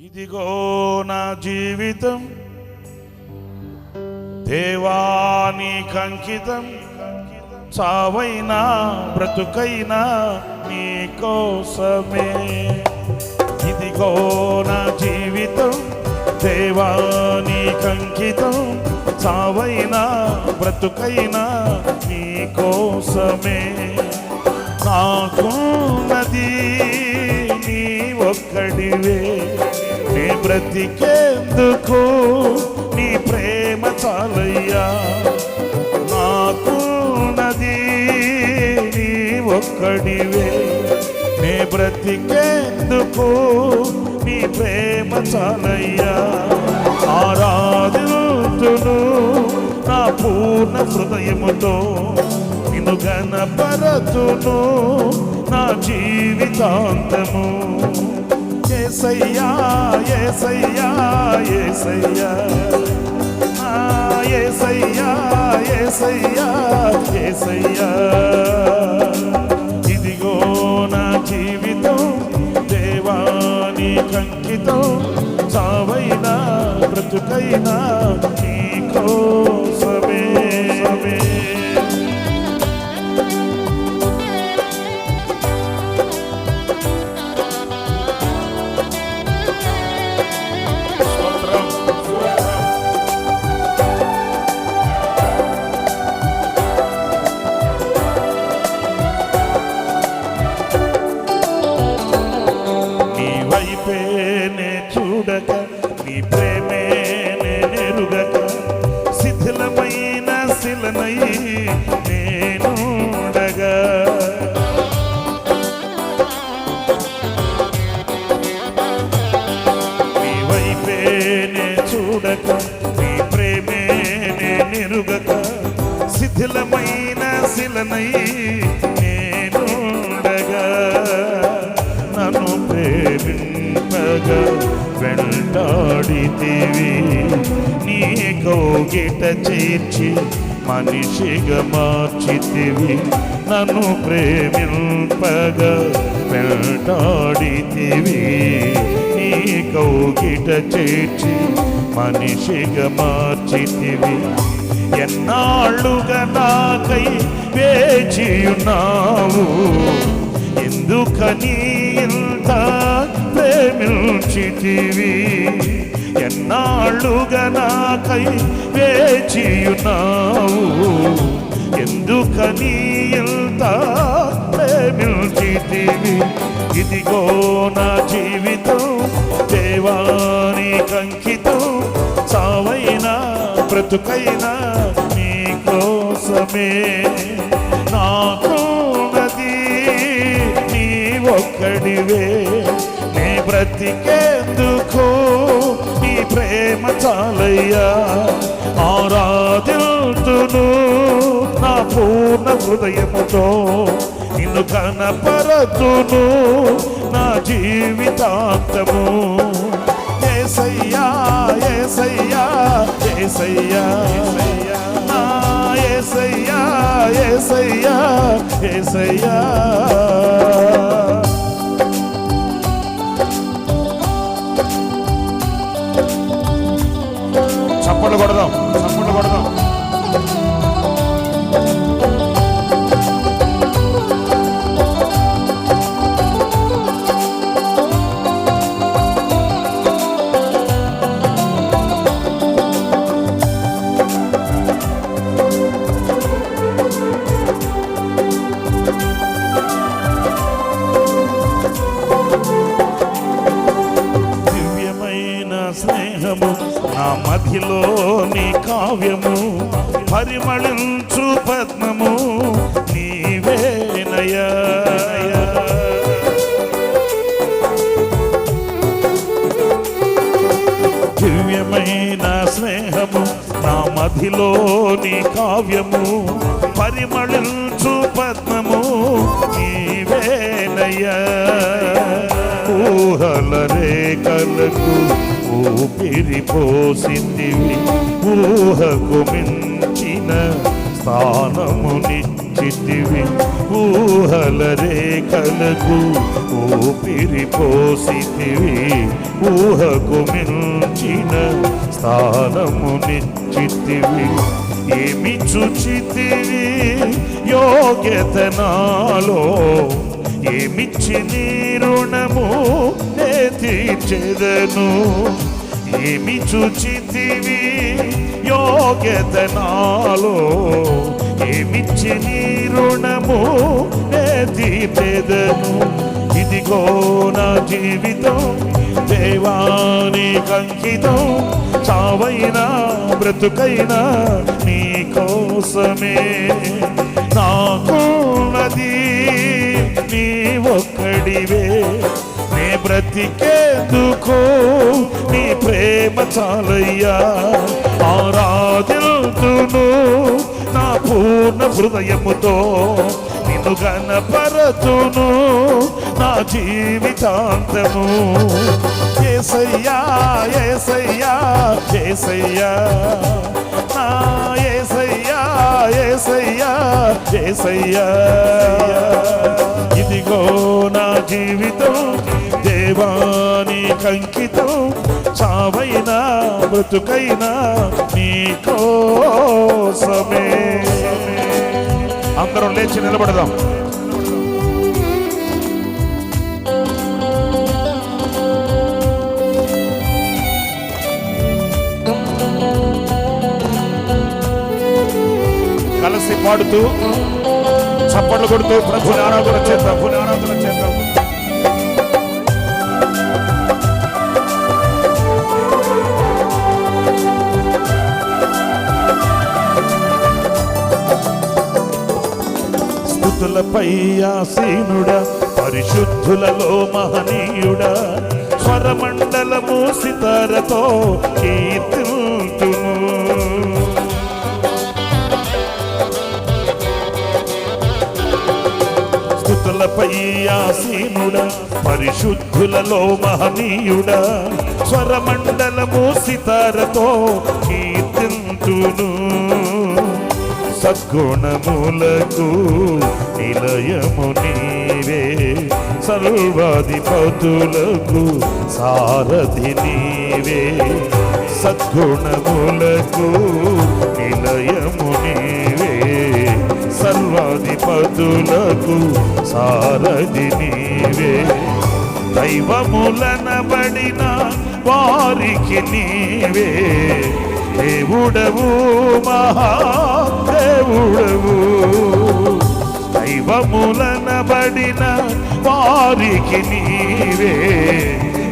ఇదిగో నా జీవితం దేవానికంకితం, చావైనా బ్రతుకైనా నీ కోసమే. ఇదిగో నా జీవితం దేవానికంకితం, చావైనా బ్రతుకైనా నీ కోసమే. నాకున్నది నీ ఒక్కడివే, నీ బ్రతికేందుకు నీ ప్రేమ చాలయ్యా. నాకున్నది నీ ఒక్కడివే, నీ బ్రతికేందుకు నీ ప్రేమ చాలయ్యా. ఆరాధింతును నా పూర్ణ హృదయముతో, నిన్ను గణపరతును నా జీవితాంతము. యేసయ్యా యేసయ్యా యేసయ్యా, యేసయ్యా యేసయ్యా యేసయ్యా. ఇదిగో నా జీవితం దేవానికంకితం, చావైనా బ్రతుకైనా నీ కోసమే. చూడక నీ ప్రేమే నెరుగక, శిథిలమైన శిలనై నేనుండగా. నీ వైపేనే చూడక నీ ప్రేమే నెరుగక, శిథిలమైన శిలనై నేనుండగా. నన్ను ప్రేమింపగా వెంటాడితివి, నీ కౌగిట చేర్చి మనిషిగా మార్చితివి. నన్ను ప్రేమింపగా వెంటాడితివి, నీ కౌగిట చేర్చి మనిషిగా మార్చితివి. ఎన్నాళ్ళుగా నాకై వేచియున్నావు, ఎందుకని ఇంత ప్రేమించితివి. ఎన్నాళ్ళుగా నాకై వేచియున్నావు, ఎందుకని ఇంత ప్రేమించితివి. ఇదిగో నా జీవితం దేవానికంకితం, చావైనా బ్రతుకైనా నీ కోసమే. నాకున్నది నీ ఒక్కడివే, నీ బ్రతికేందుకు నీ ప్రేమ చాలయ్యా. ఆరాధింతును నా పూర్ణ హృదయముతో, నిన్ను కనపరతును నా జీవితాంతము. యేసయ్యా యేసయ్యా యేసయ్యా యేసయ్యా యేసయ్యా యేసయ్యా. చప్పట్లు కొడదాం, చప్పట్లు కొడదాం. స్నేహము నా మధ్యలో నీ కావ్యము, పరిమళించు పద్మము నీవేనయ్యా. దివ్యమైన స్నేహము నా మధ్యలో నీ కావ్యము, పరిమళించు పద్మము నీవేనయ్యా. ఊహల రేఖలకు ఊపిరి పోసితివి, ఊహకు మించిన స్థానమునిచ్చి నిచ్చితివి ఊహల రేఖలకు ఊపిరి పోసితివి ఊహకు మించిన స్థానము నిచ్చితివి ఏమి చూచితివి యోగ్యత నాలో ఏమిచ్చి నీ రుణము నే తీర్చెదను ఏమి చూచితివి యోగ్యత నాలో ఏమిచ్చి నీ రుణము నే తీర్చెదను ఇదిగో నా జీవితం దేవానికి అంకితం చావైనా బ్రతుకైనా నీ కోసమే నాకున్నది నీ ఒక్కడివే నే బ్రతికేందుకు నీ ప్రేమ చాలయ్యా ఆరాధిల్తును నా పూర్ణ హృదయముతో నిన్ను గణపరతును నా జీవితాంతము యేసయ్యా యేసయ్యా యేసయ్యా నా యేసయ్యా యేసయ్యా యేసయ్యా ఇదిగో నా జీవితం దేవానికి అంకితం చావైనా బ్రతుకైనా నీ కోసమే అందరం లేచి నిలబడదాం కలిసి పాడుతూ చప్పట్లు కొడుతూ ప్రభుని ఆరాధన చేద్దాం స్తుతులపై ఆసీనుడా పరిశుద్ధులలో మహనీయుడా స్వరమండలము సితారతో కీర్తిల్తును స్తుతులపై ఆసీనుడా పరిశుద్ధులలో మహనీయుడా స్వరమండలము సితారతో కీర్తింతును సద్గుణములకు నిలయము నీవే సర్వాధిపతులకు సారథి నీవే సద్గుణములకు నిలయము నీవే సర్వాధిపతులకు సారథి నీవే దైవములనబడిన వారికి నీవే దేవుడవు మహాదేవుడవు దైవములనబడిన వారికి నీవే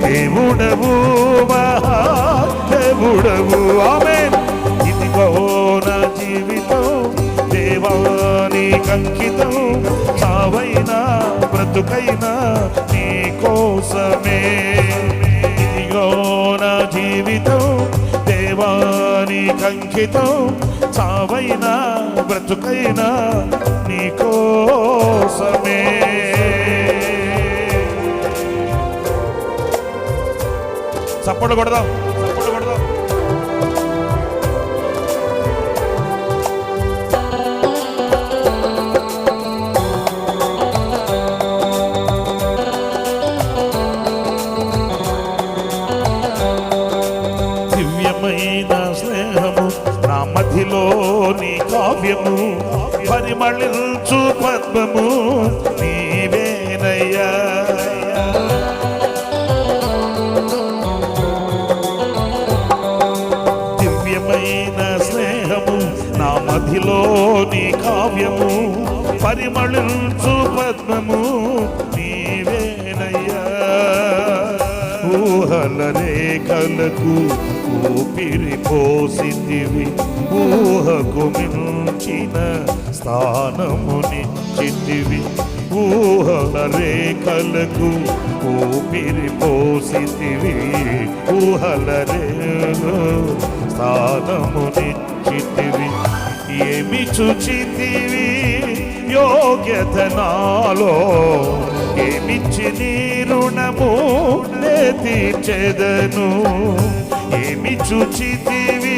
దేవుడవు మహాదేవుడవు ఆమేన్ ఇదిగో నా జీవితం దేవానికి అంకితం చావైనా బ్రతుకైనా నీ కోసమే ఇదిగో నా జీవితం దేవానికి అంకితం చావైనా బ్రతుకైనా నీ కోసమే చప్పట్లు కొడదాం దివ్యమైన స్నేహము నా మధ్యలో నీ కావ్యము పరిమళించు పద్మము నీవేనయ్యా దివ్యమైన స్నేహము నా మధ్యలో నీ కావ్యము పరిమళించు పద్మము నీవేనయ్యా ఊహల రేఖలకు ఊపిరి పోసితివి ఊహకు మించిన స్థానమునిచ్చితివి ఊహల రేఖలకు ఊపిరి పోసితివి ఊహల స్థానమునిచ్చితివి ఏమి చూచితివి యోగ్యత నాలో ఏమిచ్చి నీ రుణము నే తీర్చెదను ఏమి చూచితివి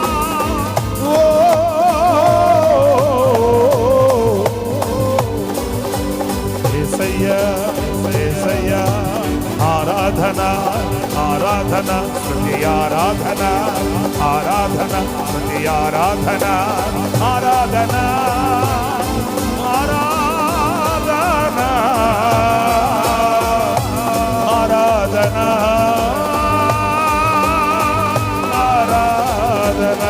ఆరాధన స్తుతి ఆరాధన ఆరాధన స్తుతి ఆరాధన ఆరాధన ఆరాధన ఆరాధన ఆరాధన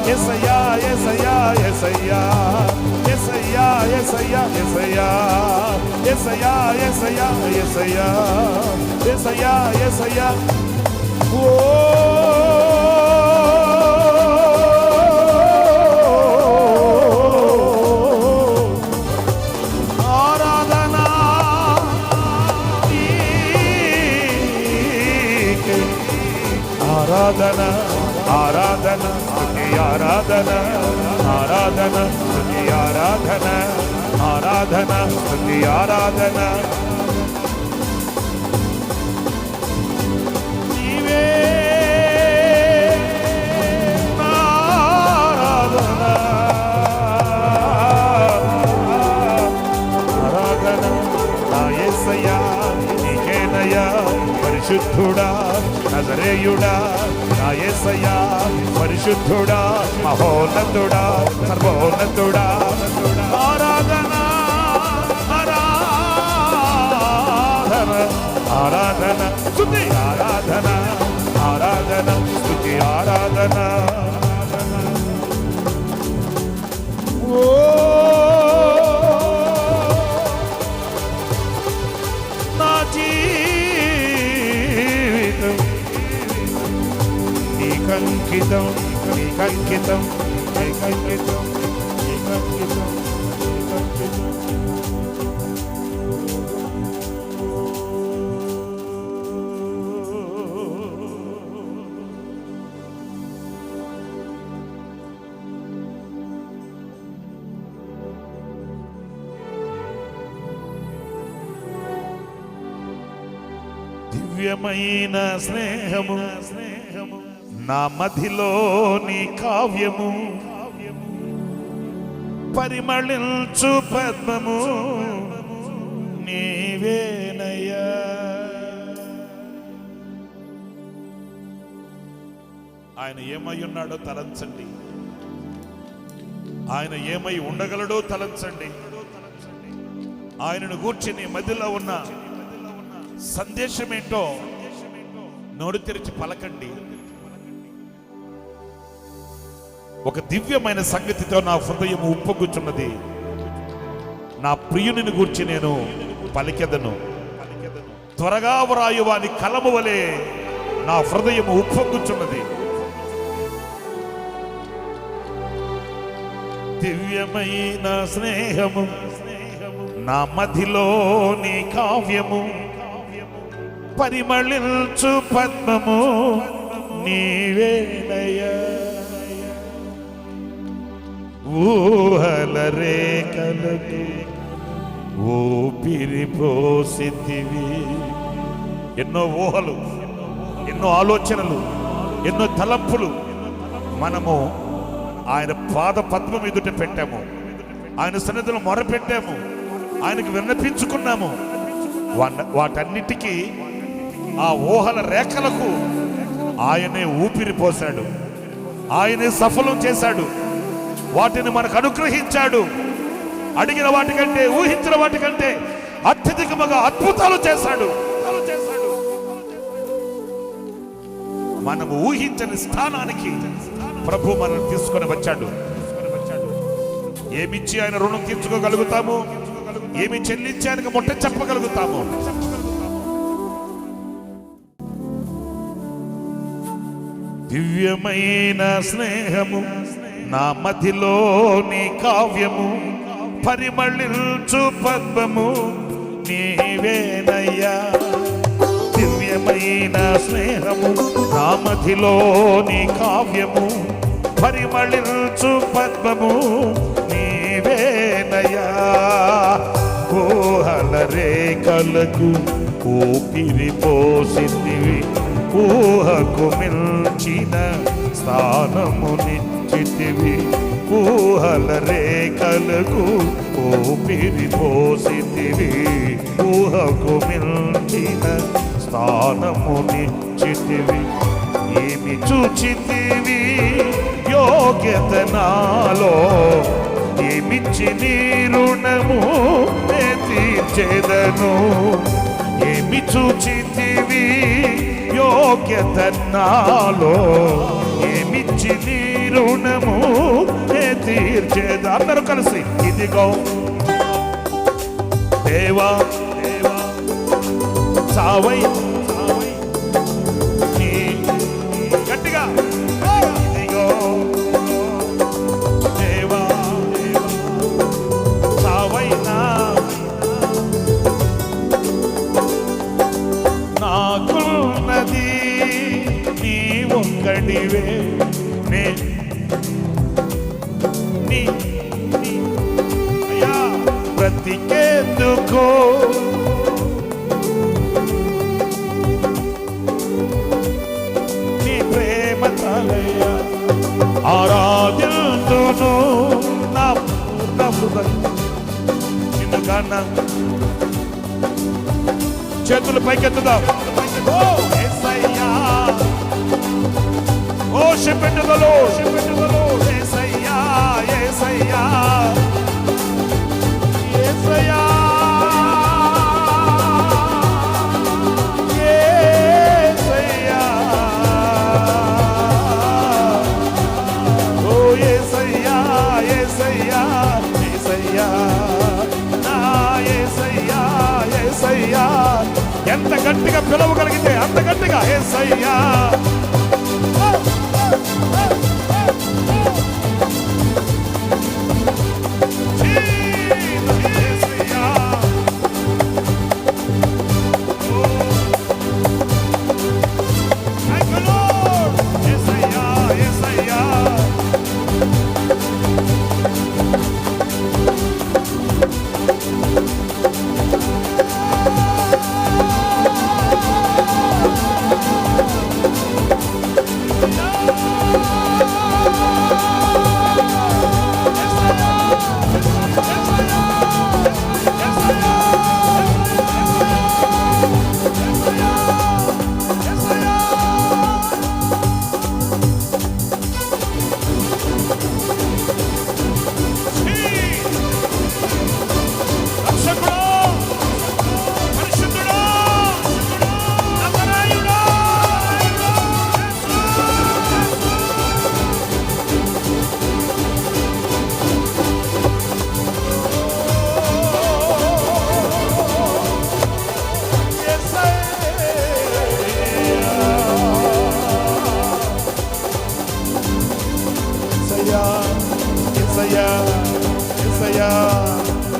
యేసయ్యా యేసయ్యా యేసయ్యా యేసయ్యా యేసయ్యా యేసయ్యా యేసయ్యా యేసయ్యా యేసయ్యా యేసయ్యా ఓ ఆరాధన ఆరాధన ఆరాధన స్తుతి ఆరాధన ఆరాధన స్తుతి ఆరాధన ఆరాధన స్తుతి ఆరాధన నీవే నా ఆరాధన ఆరాధన నా యేసయ్యా నీకేనయ్యా పరిశుద్ధుడా నజరేయుడా నా యేసయ్యా పరిశుద్ధుడా మహోన్నతుడా సర్వోన్నతుడా ఆరాధన ఆరాధన ఆరాధన స్తుతి ఆరాధన ఆరాధన స్తుతి ఆరాధన ఓ నా జీవితం నీకంకితం నీకంకితం నీకంకితం నీకంకితం నీకంకితం దివ్యమైన స్నేహము నా మదిలోని కావ్యము పరిమళించు పద్మము నీవేనయ్యా ఆయన ఏమై ఉన్నాడో తలంచండి ఆయన ఏమై ఉండగలడో తలంచండి ఆయనను గూర్చి నీ మధ్యలో ఉన్న సందేశం ఏంటో నోరు తెరిచి పలకండి. ఒక దివ్యమైన సంగతితో నా హృదయం ఉప్పొంగుచున్నది. నా ప్రియునిని గూర్చి నేను పలికెదను. త్వరగా వ్రాయు వాని కలము వలె నా హృదయం ఉప్పొంగుచున్నది. దివ్యమైన స్నేహము నా మదిలోని కావ్యము పరిమళించు పద్మము నీవేనయ్యా. ఊహల రేఖలకు ఊపిరి పోసితివి. ఎన్నో ఊహలు, ఎన్నో ఆలోచనలు, ఎన్నో తలంపులు మనము ఆయన పాద పద్మం ఎదుట పెట్టాము. ఆయన సన్నిధిలో మొరపెట్టాము, ఆయనకు విన్నపించుకున్నాము. వాటన్నిటికీ ఆ ఊహల రేఖలకు ఆయనే ఊపిరి పోశాడు, ఆయనే సఫలం చేశాడు, వాటిని మనకు అనుగ్రహించాడు. అడిగిన వాటికంటే, ఊహించిన వాటికంటే అత్యధికముగా అద్భుతాలు చేశాడు. మనము ఊహించని స్థానానికి ప్రభు మనల్ని తీసుకొని వచ్చాడు. ఏమిచ్చి ఆయన రుణం తీర్చుకోగలుగుతాము, ఏమి చెల్లించి ఆయనకు ముట్ట చెప్పగలుగుతాము. దివ్యమైన స్నేహము నా మదిలోని కావ్యము పరిమళించు పద్మము నీవేనయ్యా. దివ్యమైన స్నేహము నా మదిలోని కావ్యము పరిమళించు పద్మము నీవేనయ్యా. ఊహల రేఖలకు ఊపిరి పోసితివి, ఊహకు మిల్చిన స్థానమునిచ్చితివి. ఊహల రేఖలకు ఊపిరి పోసితివి, ఊహకు మిల్చిన స్థానమునిచ్చితివి. ఏమి చూచితివి యోగ్యత నాలో, ఏమిచ్చి నీ రుణము నే తీర్చెదను. ఏమి చూచితివి యోగ్యత నాలో, ఏమిచ్చి నీ రుణము నే తీర్చేద. అందరూ కలిసి ఇదిగో దేవా దేవా సావై నీ గట్టిగా ఇదిగో దేవా సావైనా నాకున్నది నీ ఒక్కడివే. అయ్యా బ్రతికేందుకో నీ ప్రేమ చాలయ్యా. ఆరాధింతును నా పూర్ణ హృదయం నిన్ను గాన. చేతులు పైకెత్తుదాం. ఓ యేసయ్యా, ఓ షిపెట్టుదలో షిపెట్టుదలో. యేసయ్యా యేసయ్యా యేసయ్యా యేసయ్యా, ఓ యేసయ్యా యేసయ్యా యేసయ్యా నా యేసయ్యా యేసయ్యా. ఎంత గట్టిగా పిలవగలిగితే అంత గట్టిగా యేసయ్యా.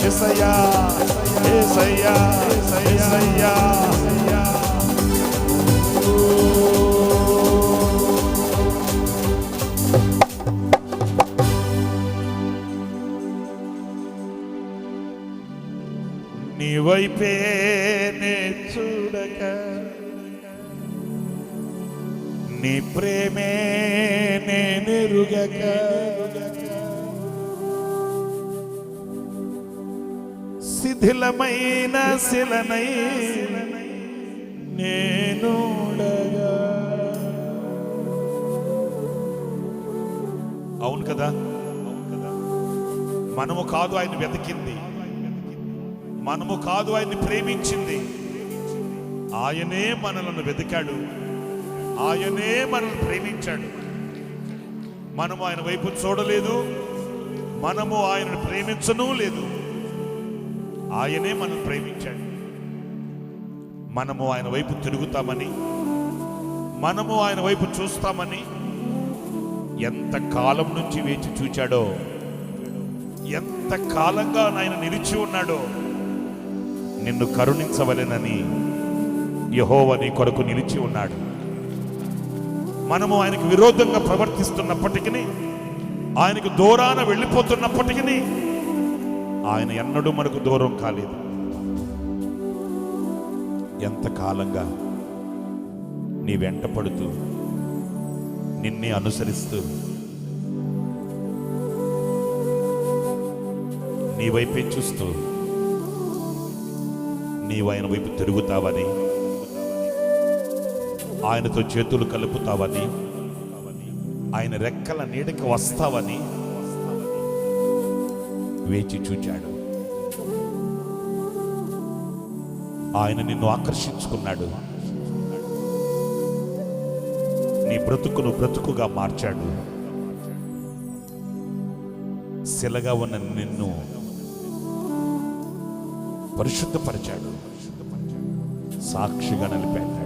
యేసయ్యా యేసయ్యా యేసయ్యా. నీ వైపే నే చూడక, నీ ప్రేమే నేనెరుగక, శిథిలమైన శిలనై నేనుండగా. అవును కదా, మనము కాదు ఆయన వెతికింది, మనము కాదు ఆయన్ని ప్రేమించింది. ఆయనే మనలను వెతికాడు, ఆయనే మనల్ని ప్రేమించాడు. మనము ఆయన వైపు చూడలేదు, మనము ఆయనను ప్రేమించను లేదు. ఆయనే మనల్ని ప్రేమించాడు. మనము ఆయన వైపు తిరుగుతామని, మనము ఆయన వైపు చూస్తామని ఎంత కాలం నుంచి వేచి చూచాడో, ఎంత కాలంగా ఆయన నిలిచి ఉన్నాడో. నిన్ను కరుణించవలెనని యెహోవా నీ కొరకు నిలిచి ఉన్నాడు. మనము ఆయనకు విరోధంగా ప్రవర్తిస్తున్నప్పటికీ, ఆయనకు దూరాన వెళ్ళిపోతున్నప్పటికీ ఆయన ఎన్నడూ మనకు దూరం కాలేదు. ఎంతకాలంగా నీ వెంట పడుతూ, నిన్నే అనుసరిస్తూ, నీ వైపే చూస్తూ నీవు ఆయన వైపు తిరుగుతావని ఆయనతో చేతులు కలుపుతావని, ఆయన రెక్కల నీడకి వస్తావని వేచి చూచాడు. ఆయన నిన్ను ఆకర్షించుకున్నాడు. నీ బ్రతుకును బ్రతుకుగా మార్చాడు. శిలగా ఉన్న నిన్ను పరిశుద్ధపరిచాడు, సాక్షిగా నిలిపాడు.